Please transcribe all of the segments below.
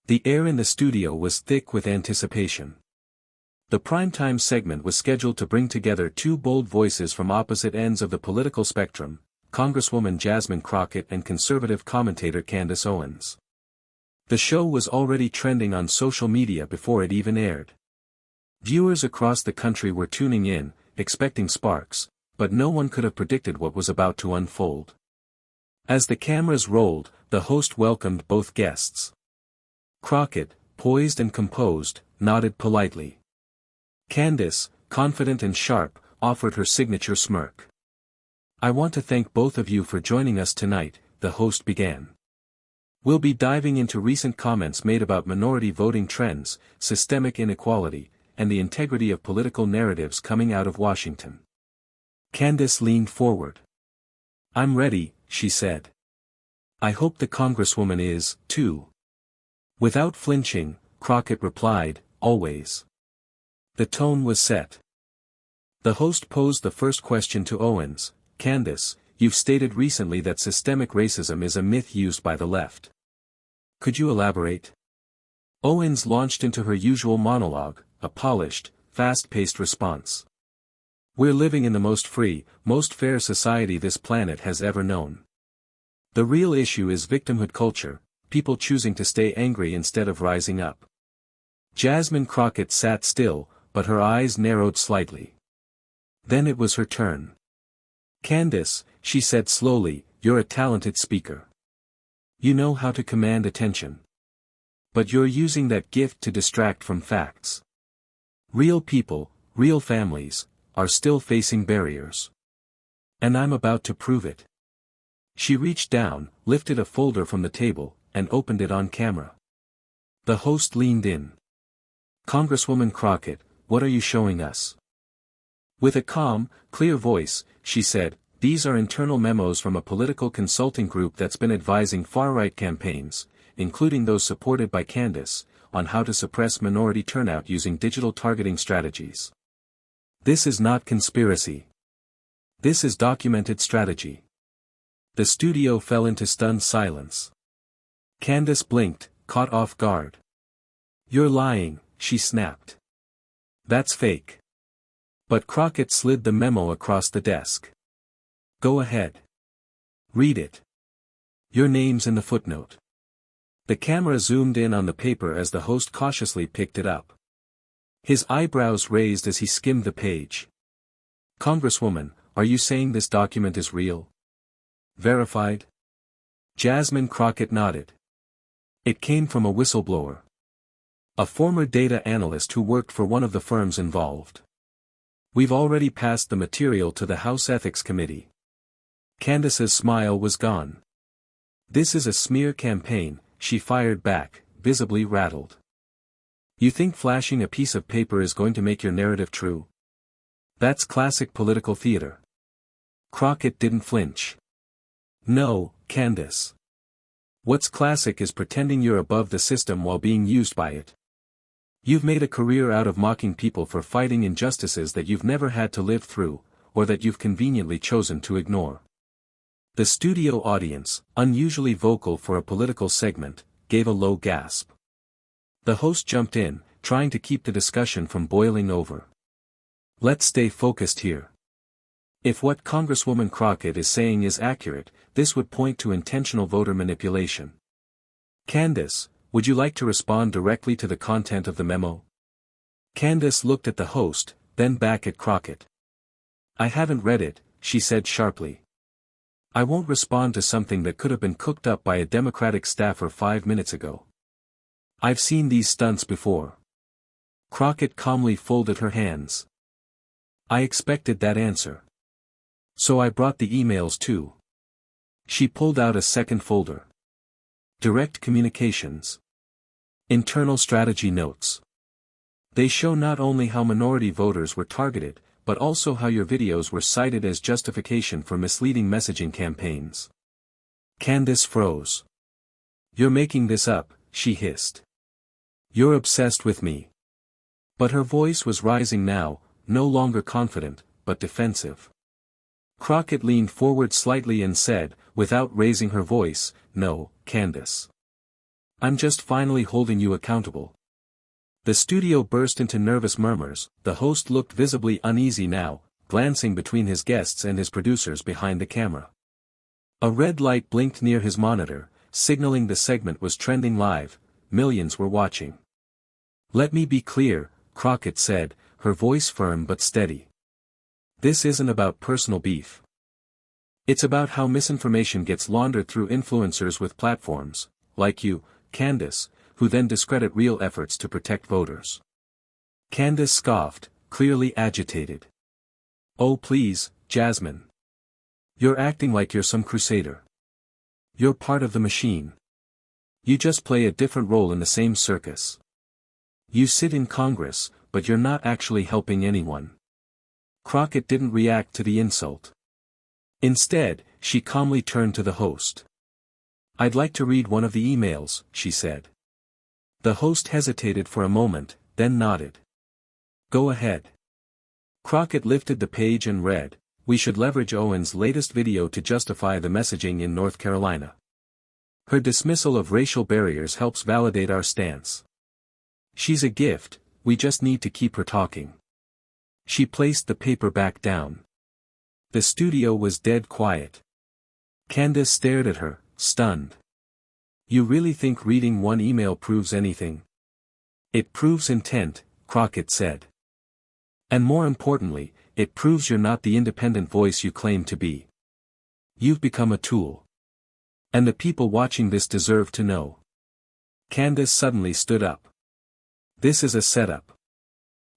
The air in the studio was thick with anticipation. The primetime segment was scheduled to bring together two bold voices from opposite ends of the political spectrum, Congresswoman Jasmine Crockett and conservative commentator Candace Owens. The show was already trending on social media before it even aired. Viewers across the country were tuning in, expecting sparks, but no one could have predicted what was about to unfold. As the cameras rolled, the host welcomed both guests. Crockett, poised and composed, nodded politely. Candace, confident and sharp, offered her signature smirk. "I want to thank both of you for joining us tonight," the host began. "We'll be diving into recent comments made about minority voting trends, systemic inequality, and the integrity of political narratives coming out of Washington." Candace leaned forward. "I'm ready," she said. "I hope the Congresswoman is, too." Without flinching, Crockett replied, "Always." The tone was set. The host posed the first question to Owens. "Candace, you've stated recently that systemic racism is a myth used by the left. Could you elaborate?" Owens launched into her usual monologue, a polished, fast-paced response. "We're living in the most free, most fair society this planet has ever known. The real issue is victimhood culture, people choosing to stay angry instead of rising up." Jasmine Crockett sat still, but her eyes narrowed slightly. Then it was her turn. "Candace," she said slowly, "you're a talented speaker. You know how to command attention. But you're using that gift to distract from facts. Real people, real families, are still facing barriers. And I'm about to prove it." She reached down, lifted a folder from the table, and opened it on camera. The host leaned in. "Congresswoman Crockett, what are you showing us?" With a calm, clear voice, she said, "These are internal memos from a political consulting group that's been advising far-right campaigns, including those supported by Candace, on how to suppress minority turnout using digital targeting strategies. This is not conspiracy. This is documented strategy." The studio fell into stunned silence. Candace blinked, caught off guard. "You're lying," she snapped. "That's fake." But Crockett slid the memo across the desk. "Go ahead. Read it. Your name's in the footnote." The camera zoomed in on the paper as the host cautiously picked it up. His eyebrows raised as he skimmed the page. "Congresswoman, are you saying this document is real? Verified?" Jasmine Crockett nodded. "It came from a whistleblower. A former data analyst who worked for one of the firms involved. We've already passed the material to the House Ethics Committee." Candace's smile was gone. "This is a smear campaign," she fired back, visibly rattled. "You think flashing a piece of paper is going to make your narrative true? That's classic political theater." Crockett didn't flinch. "No, Candace. What's classic is pretending you're above the system while being used by it. You've made a career out of mocking people for fighting injustices that you've never had to live through, or that you've conveniently chosen to ignore." The studio audience, unusually vocal for a political segment, gave a low gasp. The host jumped in, trying to keep the discussion from boiling over. "Let's stay focused here. If what Congresswoman Crockett is saying is accurate, this would point to intentional voter manipulation. Candace, would you like to respond directly to the content of the memo?" Candace looked at the host, then back at Crockett. "I haven't read it," she said sharply. "I won't respond to something that could have been cooked up by a Democratic staffer 5 minutes ago. I've seen these stunts before." Crockett calmly folded her hands. "I expected that answer. So I brought the emails too." She pulled out a second folder. "Direct communications. Internal strategy notes. They show not only how minority voters were targeted, but also how your videos were cited as justification for misleading messaging campaigns." Candace froze. "You're making this up," she hissed. "You're obsessed with me." But her voice was rising now, no longer confident, but defensive. Crockett leaned forward slightly and said, without raising her voice, "No, Candace. I'm just finally holding you accountable. The studio burst into nervous murmurs. The host looked visibly uneasy now, glancing between his guests and his producers behind the camera. A red light blinked near his monitor, signaling the segment was trending live. Millions were watching. "Let me be clear," Crockett said, her voice firm but steady. "This isn't about personal beef. It's about how misinformation gets laundered through influencers with platforms, like you, Candace, who then discredit real efforts to protect voters." Candace scoffed, clearly agitated. "Oh please, Jasmine. You're acting like you're some crusader. You're part of the machine. You just play a different role in the same circus. You sit in Congress, but you're not actually helping anyone." Crockett didn't react to the insult. Instead, she calmly turned to the host. "I'd like to read one of the emails," she said. The host hesitated for a moment, then nodded. "Go ahead." Crockett lifted the page and read, "We should leverage Owens' latest video to justify the messaging in North Carolina. Her dismissal of racial barriers helps validate our stance. She's a gift, we just need to keep her talking." She placed the paper back down. The studio was dead quiet. Candace stared at her, stunned. "You really think reading one email proves anything?" "It proves intent," Crockett said. "And more importantly, it proves you're not the independent voice you claim to be. You've become a tool. And the people watching this deserve to know." Candace suddenly stood up. "This is a setup.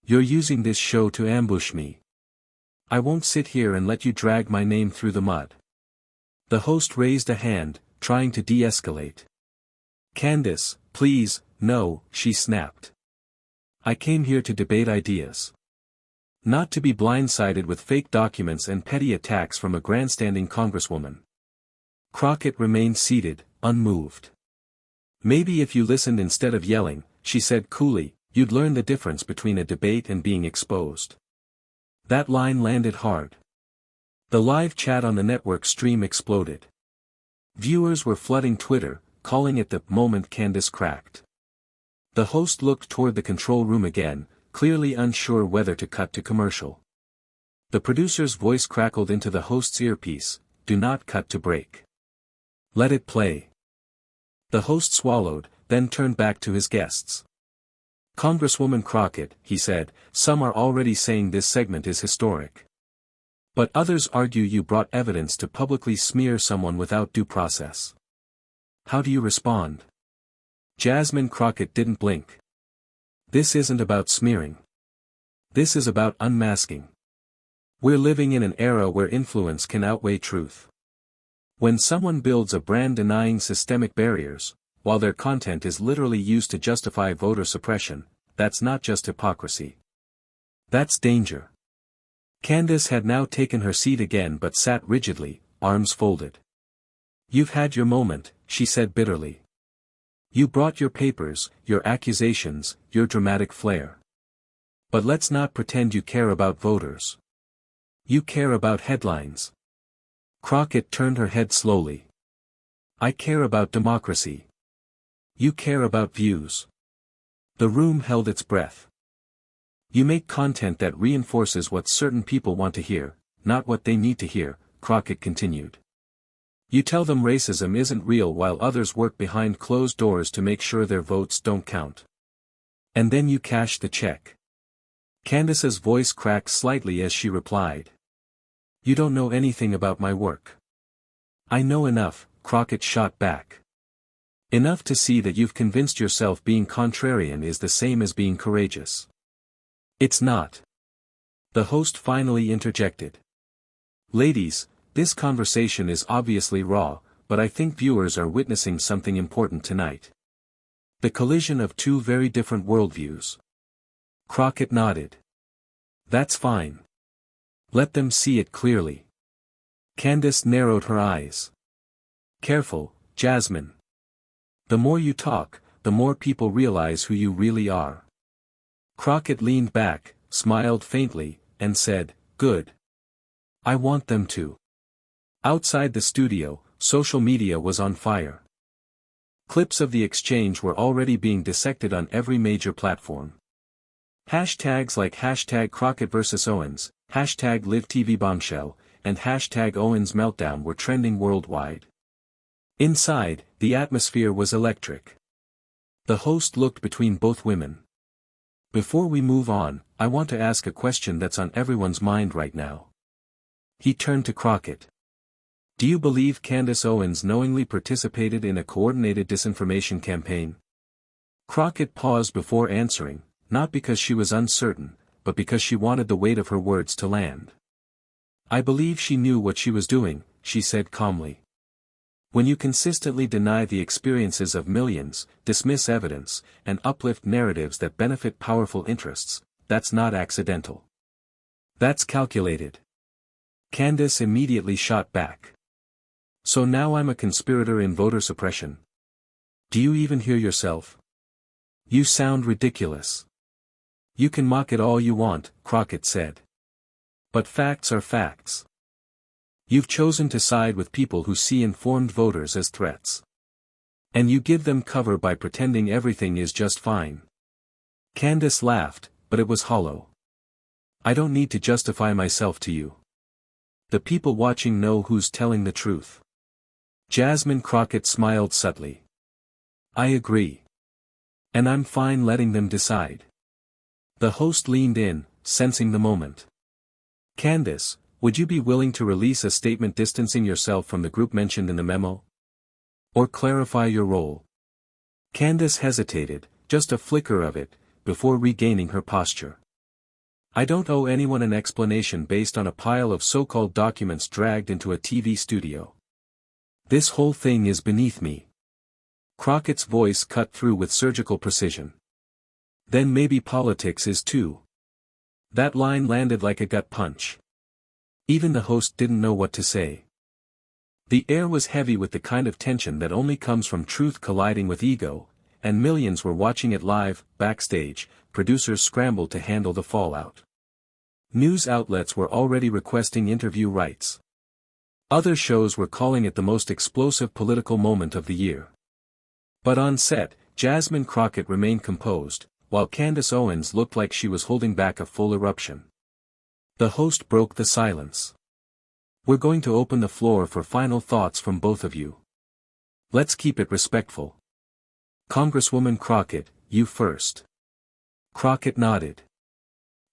You're using this show to ambush me. I won't sit here and let you drag my name through the mud." The host raised a hand, trying to de-escalate. "Candace, please, no," she snapped. "I came here to debate ideas. Not to be blindsided with fake documents and petty attacks from a grandstanding congresswoman." Crockett remained seated, unmoved. "Maybe if you listened instead of yelling," she said coolly, "you'd learn the difference between a debate and being exposed." That line landed hard. The live chat on the network stream exploded. Viewers were flooding Twitter, calling it the moment Candace cracked. The host looked toward the control room again, clearly unsure whether to cut to commercial. The producer's voice crackled into the host's earpiece, "Do not cut to break. Let it play." The host swallowed, then turned back to his guests. "Congresswoman Crockett," he said, "some are already saying this segment is historic. But others argue you brought evidence to publicly smear someone without due process. How do you respond?" Jasmine Crockett didn't blink. "This isn't about smearing. This is about unmasking. We're living in an era where influence can outweigh truth. When someone builds a brand denying systemic barriers, while their content is literally used to justify voter suppression, that's not just hypocrisy. That's danger." Candace had now taken her seat again but sat rigidly, arms folded. "You've had your moment," she said bitterly. "You brought your papers, your accusations, your dramatic flair. But let's not pretend you care about voters. You care about headlines." Crockett turned her head slowly. "I care about democracy. You care about views." The room held its breath. "You make content that reinforces what certain people want to hear, not what they need to hear," Crockett continued. "You tell them racism isn't real while others work behind closed doors to make sure their votes don't count. And then you cash the check." Candace's voice cracked slightly as she replied. "You don't know anything about my work." "I know enough," Crockett shot back. "Enough to see that you've convinced yourself being contrarian is the same as being courageous." "It's not." The host finally interjected. "Ladies, this conversation is obviously raw, but I think viewers are witnessing something important tonight. The collision of two very different worldviews." Crockett nodded. "That's fine. Let them see it clearly." Candace narrowed her eyes. "Careful, Jasmine. The more you talk, the more people realize who you really are." Crockett leaned back, smiled faintly, and said, "Good. I want them to." Outside the studio, social media was on fire. Clips of the exchange were already being dissected on every major platform. Hashtags like hashtag Crockett vs Owens, hashtag LiveTVBombshell, and hashtag Owens Meltdown were trending worldwide. Inside, the atmosphere was electric. The host looked between both women. Before we move on, I want to ask a question that's on everyone's mind right now. He turned to Crockett. Do you believe Candace Owens knowingly participated in a coordinated disinformation campaign? Crockett paused before answering, not because she was uncertain, but because she wanted the weight of her words to land. I believe she knew what she was doing, she said calmly. When you consistently deny the experiences of millions, dismiss evidence, and uplift narratives that benefit powerful interests, that's not accidental. That's calculated. Candace immediately shot back. So now I'm a conspirator in voter suppression. Do you even hear yourself? You sound ridiculous. You can mock it all you want, Crockett said. But facts are facts. You've chosen to side with people who see informed voters as threats. And you give them cover by pretending everything is just fine. Candace laughed, but it was hollow. I don't need to justify myself to you. The people watching know who's telling the truth. Jasmine Crockett smiled subtly. I agree. And I'm fine letting them decide. The host leaned in, sensing the moment. Candace, would you be willing to release a statement distancing yourself from the group mentioned in the memo? Or clarify your role? Candace hesitated, just a flicker of it, before regaining her posture. I don't owe anyone an explanation based on a pile of so-called documents dragged into a TV studio. This whole thing is beneath me. Crockett's voice cut through with surgical precision. Then maybe politics is too. That line landed like a gut punch. Even the host didn't know what to say. The air was heavy with the kind of tension that only comes from truth colliding with ego, and millions were watching it live. Backstage, producers scrambled to handle the fallout. News outlets were already requesting interview rights. Other shows were calling it the most explosive political moment of the year. But on set, Jasmine Crockett remained composed, while Candace Owens looked like she was holding back a full eruption. The host broke the silence. We're going to open the floor for final thoughts from both of you. Let's keep it respectful. Congresswoman Crockett, you first. Crockett nodded.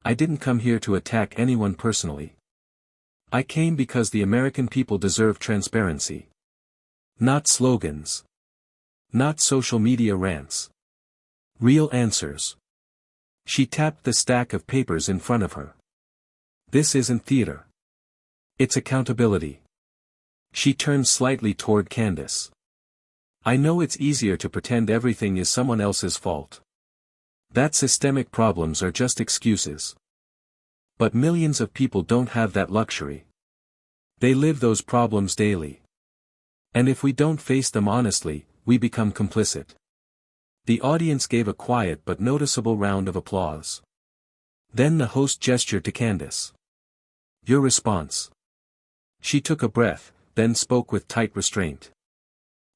I didn't come here to attack anyone personally. I came because the American people deserve transparency. Not slogans. Not social media rants. Real answers. She tapped the stack of papers in front of her. This isn't theater. It's accountability. She turned slightly toward Candace. I know it's easier to pretend everything is someone else's fault. That systemic problems are just excuses. But millions of people don't have that luxury. They live those problems daily. And if we don't face them honestly, we become complicit. The audience gave a quiet but noticeable round of applause. Then the host gestured to Candace. Your response. She took a breath, then spoke with tight restraint.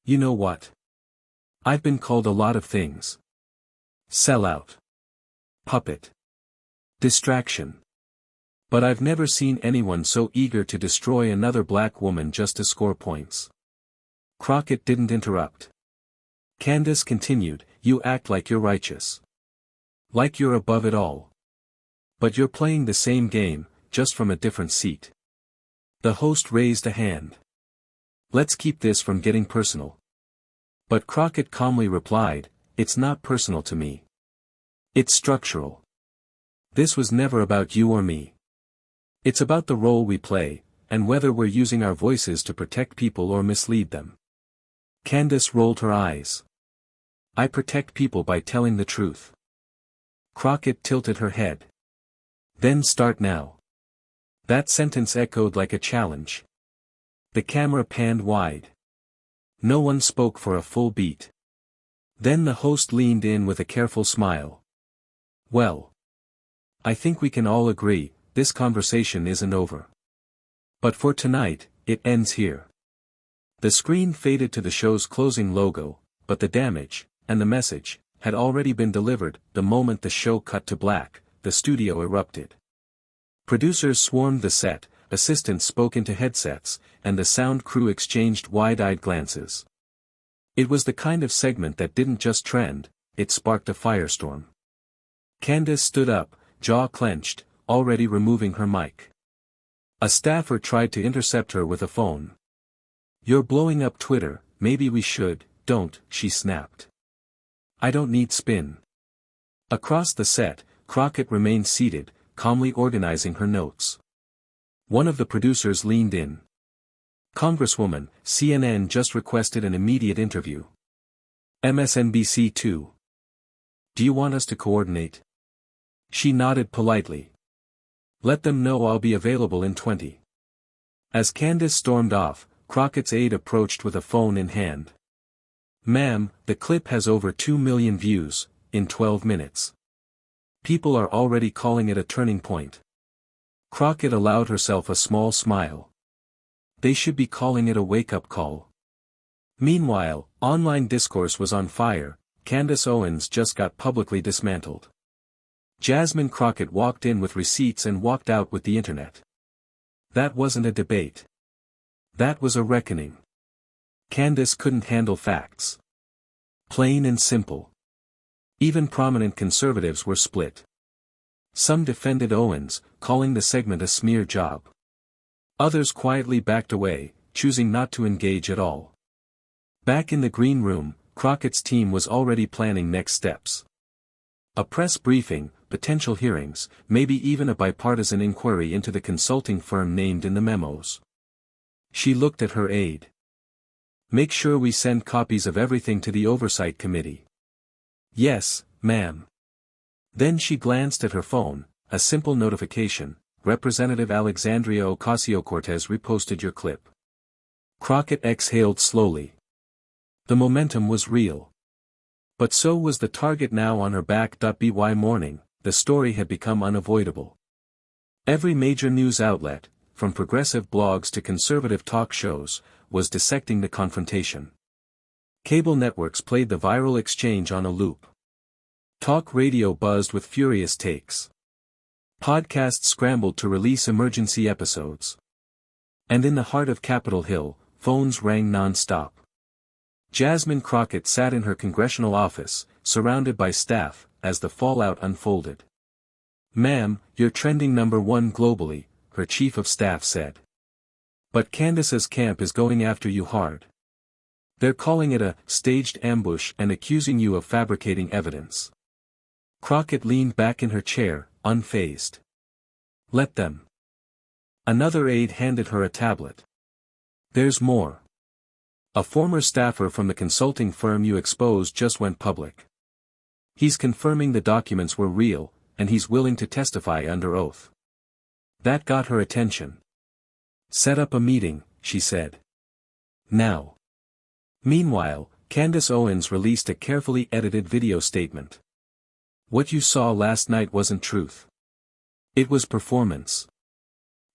You know what? I've been called a lot of things. Sellout. Puppet. Distraction. But I've never seen anyone so eager to destroy another black woman just to score points. Crockett didn't interrupt. Candace continued, you act like you're righteous. Like you're above it all. But you're playing the same game, just from a different seat. The host raised a hand. Let's keep this from getting personal. But Crockett calmly replied, it's not personal to me. It's structural. This was never about you or me. It's about the role we play, and whether we're using our voices to protect people or mislead them. Candace rolled her eyes. I protect people by telling the truth. Crockett tilted her head. Then start now. That sentence echoed like a challenge. The camera panned wide. No one spoke for a full beat. Then the host leaned in with a careful smile. Well. I think we can all agree, this conversation isn't over. But for tonight, it ends here. The screen faded to the show's closing logo, but the damage, and the message, had already been delivered. The moment the show cut to black, the studio erupted. Producers swarmed the set, assistants spoke into headsets, and the sound crew exchanged wide-eyed glances. It was the kind of segment that didn't just trend, it sparked a firestorm. Candace stood up, jaw clenched, already removing her mic. A staffer tried to intercept her with a phone. "You're blowing up Twitter, maybe we should." "Don't," she snapped. "I don't need spin." Across the set, Crockett remained seated, calmly organizing her notes. One of the producers leaned in. "Congresswoman, CNN just requested an immediate interview." "MSNBC too. Do you want us to coordinate?" She nodded politely. "Let them know I'll be available in 20. As Candace stormed off, Crockett's aide approached with a phone in hand. "Ma'am, the clip has over 2 million views, in 12 minutes. People are already calling it a turning point." Crockett allowed herself a small smile. "They should be calling it a wake-up call." Meanwhile, online discourse was on fire. Candace Owens just got publicly dismantled. Jasmine Crockett walked in with receipts and walked out with the internet. That wasn't a debate. That was a reckoning. Candace couldn't handle facts. Plain and simple. Even prominent conservatives were split. Some defended Owens, calling the segment a smear job. Others quietly backed away, choosing not to engage at all. Back in the green room, Crockett's team was already planning next steps. A press briefing, potential hearings, maybe even a bipartisan inquiry into the consulting firm named in the memos. She looked at her aide. "Make sure we send copies of everything to the Oversight Committee." "Yes, ma'am." Then she glanced at her phone, a simple notification: "Representative Alexandria Ocasio-Cortez reposted your clip." Crockett exhaled slowly. The momentum was real. But so was the target now on her back. By morning, the story had become unavoidable. Every major news outlet, from progressive blogs to conservative talk shows, was dissecting the confrontation. Cable networks played the viral exchange on a loop. Talk radio buzzed with furious takes. Podcasts scrambled to release emergency episodes. And in the heart of Capitol Hill, phones rang non-stop. Jasmine Crockett sat in her congressional office, surrounded by staff, as the fallout unfolded. "Ma'am, you're trending #1 globally," her chief of staff said. "But Candace's camp is going after you hard. They're calling it a staged ambush and accusing you of fabricating evidence." Crockett leaned back in her chair, unfazed. "Let them." Another aide handed her a tablet. "There's more. A former staffer from the consulting firm you exposed just went public. He's confirming the documents were real, and he's willing to testify under oath." That got her attention. "Set up a meeting," she said. "Now." Meanwhile, Candace Owens released a carefully edited video statement. "What you saw last night wasn't truth. It was performance.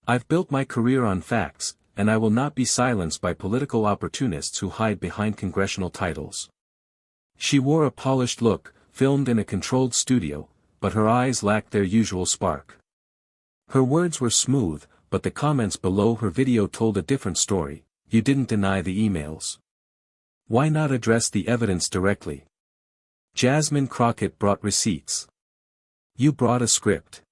I've built my career on facts, and I will not be silenced by political opportunists who hide behind congressional titles." She wore a polished look, filmed in a controlled studio, but her eyes lacked their usual spark. Her words were smooth, but the comments below her video told a different story. "You didn't deny the emails. Why not address the evidence directly?" Jasmine Crockett brought receipts. "You brought a script."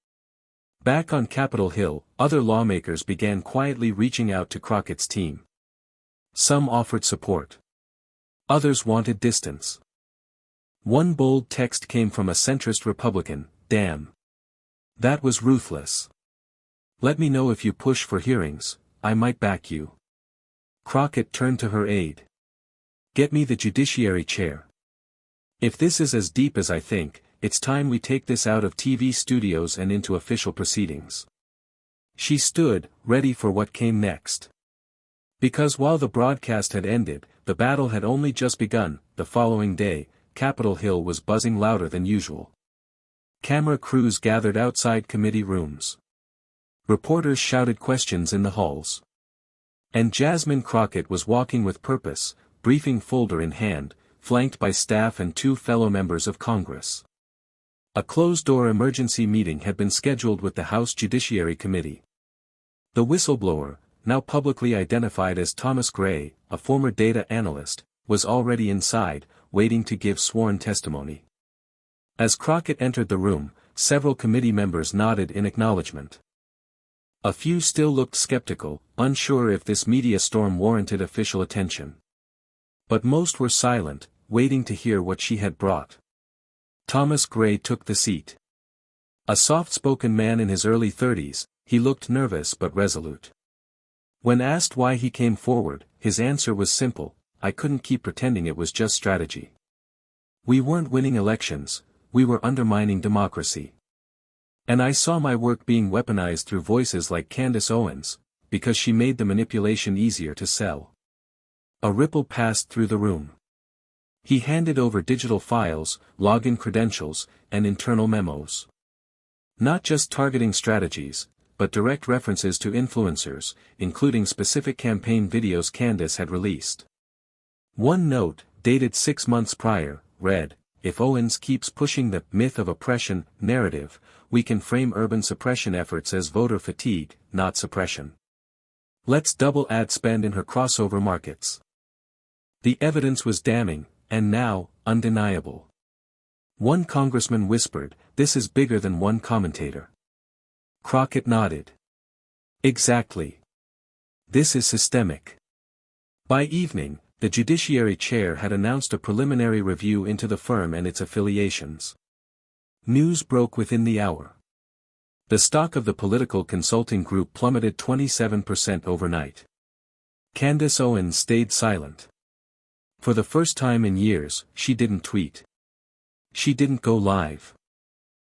Back on Capitol Hill, other lawmakers began quietly reaching out to Crockett's team. Some offered support. Others wanted distance. One bold text came from a centrist Republican: "Damn. That was ruthless. Let me know if you push for hearings, I might back you." Crockett turned to her aide. "Get me the judiciary chair. If this is as deep as I think, it's time we take this out of TV studios and into official proceedings." She stood, ready for what came next. Because while the broadcast had ended, the battle had only just begun. The following day, Capitol Hill was buzzing louder than usual. Camera crews gathered outside committee rooms. Reporters shouted questions in the halls. And Jasmine Crockett was walking with purpose, briefing folder in hand, flanked by staff and 2 fellow members of Congress. A closed-door emergency meeting had been scheduled with the House Judiciary Committee. The whistleblower, now publicly identified as Thomas Gray, a former data analyst, was already inside, waiting to give sworn testimony. As Crockett entered the room, several committee members nodded in acknowledgement. A few still looked skeptical, unsure if this media storm warranted official attention. But most were silent, waiting to hear what she had brought. Thomas Gray took the seat. A soft-spoken man in his early 30s, he looked nervous but resolute. When asked why he came forward, his answer was simple: "I couldn't keep pretending it was just strategy. We weren't winning elections, we were undermining democracy. And I saw my work being weaponized through voices like Candace Owens, because she made the manipulation easier to sell." A ripple passed through the room. He handed over digital files, login credentials, and internal memos. Not just targeting strategies, but direct references to influencers, including specific campaign videos Candace had released. One note, dated 6 months prior, read, "If Owens keeps pushing the myth of oppression narrative, we can frame urban suppression efforts as voter fatigue, not suppression. Let's double ad spend in her crossover markets." The evidence was damning, and now, undeniable. One congressman whispered, "This is bigger than one commentator." Crockett nodded. "Exactly. This is systemic." By evening, the Judiciary Chair had announced a preliminary review into the firm and its affiliations. News broke within the hour. The stock of the political consulting group plummeted 27% overnight. Candace Owens stayed silent. For the first time in years, she didn't tweet. She didn't go live.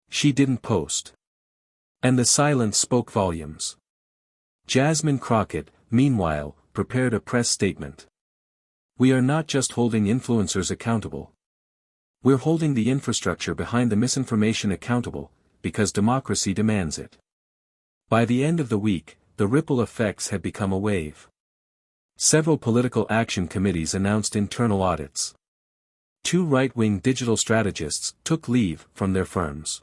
She didn't post. And the silence spoke volumes. Jasmine Crockett, meanwhile, prepared a press statement. "We are not just holding influencers accountable. We're holding the infrastructure behind the misinformation accountable, because democracy demands it." By the end of the week, the ripple effects had become a wave. Several political action committees announced internal audits. 2 right-wing digital strategists took leave from their firms.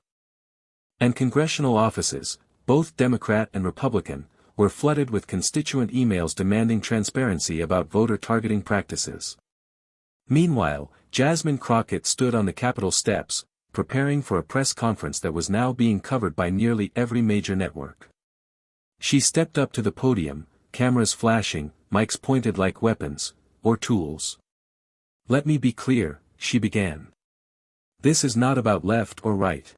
And congressional offices, both Democrat and Republican, were flooded with constituent emails demanding transparency about voter targeting practices. Meanwhile, Jasmine Crockett stood on the Capitol steps, preparing for a press conference that was now being covered by nearly every major network. She stepped up to the podium, cameras flashing, mics pointed like weapons, or tools. "Let me be clear," she began. "This is not about left or right.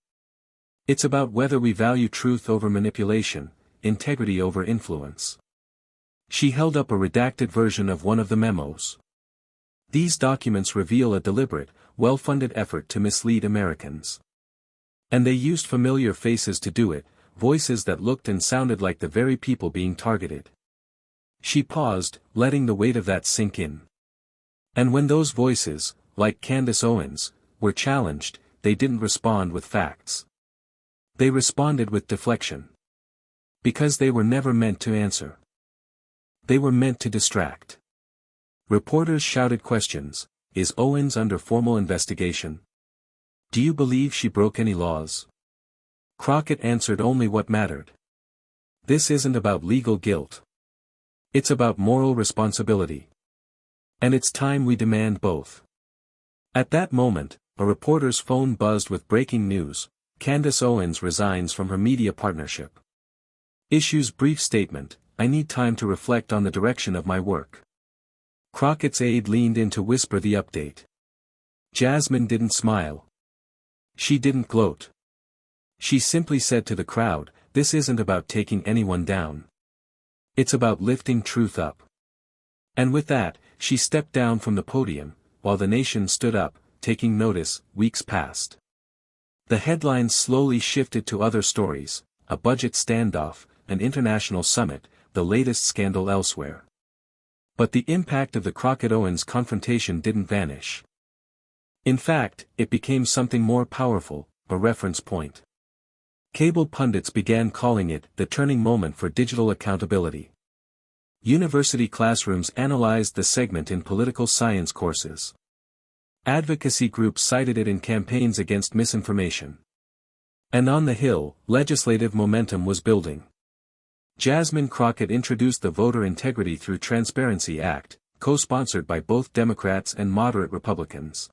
It's about whether we value truth over manipulation, integrity over influence." She held up a redacted version of one of the memos. "These documents reveal a deliberate, well-funded effort to mislead Americans. And they used familiar faces to do it, voices that looked and sounded like the very people being targeted." She paused, letting the weight of that sink in. And when those voices, like Candace Owens, were challenged, they didn't respond with facts. They responded with deflection. Because they were never meant to answer. They were meant to distract. Reporters shouted questions. Is Owens under formal investigation? Do you believe she broke any laws? Crockett answered only what mattered. This isn't about legal guilt. It's about moral responsibility. And it's time we demand both. At that moment, a reporter's phone buzzed with breaking news. Candace Owens resigns from her media partnership. Issues brief statement, "I need time to reflect on the direction of my work." Crockett's aide leaned in to whisper the update. Jasmine didn't smile. She didn't gloat. She simply said to the crowd, "This isn't about taking anyone down. It's about lifting truth up." And with that, she stepped down from the podium, while the nation stood up, taking notice. Weeks passed. The headlines slowly shifted to other stories: a budget standoff, an international summit, the latest scandal elsewhere. But the impact of the Crockett-Owens confrontation didn't vanish. In fact, it became something more powerful, a reference point. Cable pundits began calling it the turning moment for digital accountability. University classrooms analyzed the segment in political science courses. Advocacy groups cited it in campaigns against misinformation. And on the Hill, legislative momentum was building. Jasmine Crockett introduced the Voter Integrity Through Transparency Act, co-sponsored by both Democrats and moderate Republicans.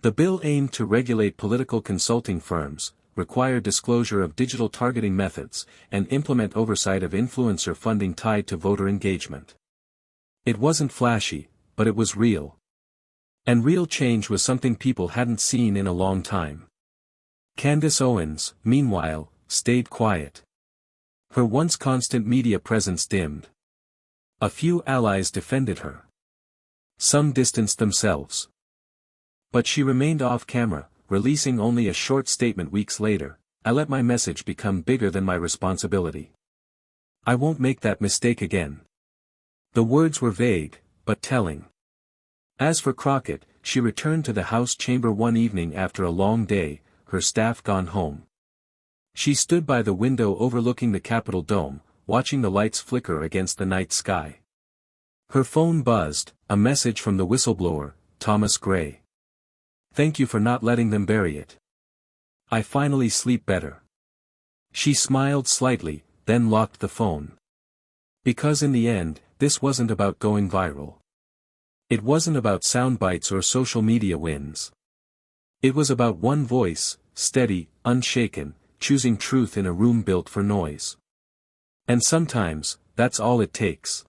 The bill aimed to regulate political consulting firms, require disclosure of digital targeting methods, and implement oversight of influencer funding tied to voter engagement. It wasn't flashy, but it was real. And real change was something people hadn't seen in a long time. Candace Owens, meanwhile, stayed quiet. Her once constant media presence dimmed. A few allies defended her. Some distanced themselves. But she remained off camera, releasing only a short statement weeks later: "I let my message become bigger than my responsibility. I won't make that mistake again." The words were vague, but telling. As for Crockett, she returned to the House chamber one evening after a long day, her staff gone home. She stood by the window overlooking the Capitol dome, watching the lights flicker against the night sky. Her phone buzzed, a message from the whistleblower, Thomas Gray. "Thank you for not letting them bury it. I finally sleep better." She smiled slightly, then locked the phone. Because in the end, this wasn't about going viral. It wasn't about sound bites or social media wins. It was about one voice, steady, unshaken, choosing truth in a room built for noise. And sometimes, that's all it takes.